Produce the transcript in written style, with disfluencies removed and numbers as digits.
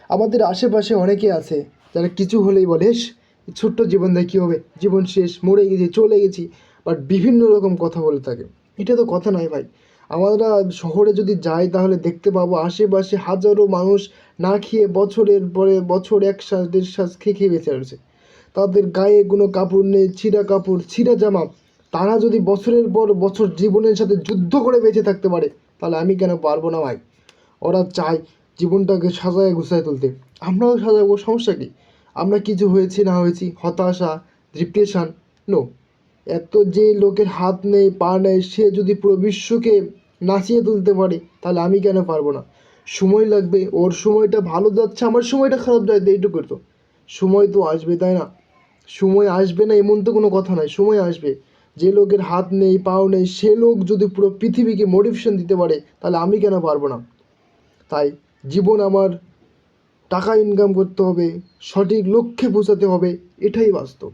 আমাদের আশেপাশে অনেকে আছে যারা কিছু হলেই বলে, "হেস, এই ছোট্ট জীবন দিয়ে কী হবে, জীবন শেষ, মরে গেছি, চলে গেছি", বাট বিভিন্ন রকম কথা বলে থাকে। এটা তো কথা নয় ভাই। আমরা শহরে যদি যাই তাহলে দেখতে পাবো আশেপাশে হাজারো মানুষ না খেয়ে বছরের পরে বছর 1 শ্বাস 1.5 শ্বাস খেয়ে খেয়ে বেঁচে আছে। তাদের গায়ে কোনো কাপড় নেই, ছিঁড়া কাপড়, ছিঁড়া জামা। তারা যদি বছরের পর বছর জীবনের সাথে যুদ্ধ করে বেঁচে থাকতে পারে, তাহলে আমি কেন পারবো না ভাই? ওরা চায় জীবনটাকে সাজায় গুছায় তুলতে, আমরাও সাজাবো, সমস্যা কী? আমরা কিছু হয়েছি না হয়েছি, হতাশা, ডিপ্রেশন, নো। এত যে লোকের হাত নেই পা নেই সে যদি পুরো বিশ্বকে নাচিয়ে তুলতে পারে, তাহলে আমি কেন পারবো না? সময় লাগবে, ওর সময়টা ভালো যাচ্ছে, আমার সময়টা খারাপ যাচ্ছে, এইটুকু তো। সময় তো আসবে, তাই না? সময় আসবে না এমন তো কোনো কথা নয়, সময় আসবে। যে লোকের হাত নেই পাও নেই সে লোক যদি পুরো পৃথিবীকে মোটিভেশন দিতে পারে, তাহলে আমি কেন পারবো না? তাই জীবন আমার টাকা ইনকাম করতে হবে, সঠিক লক্ষ্যে পৌঁছাতে হবে, এটাই বাস্তব।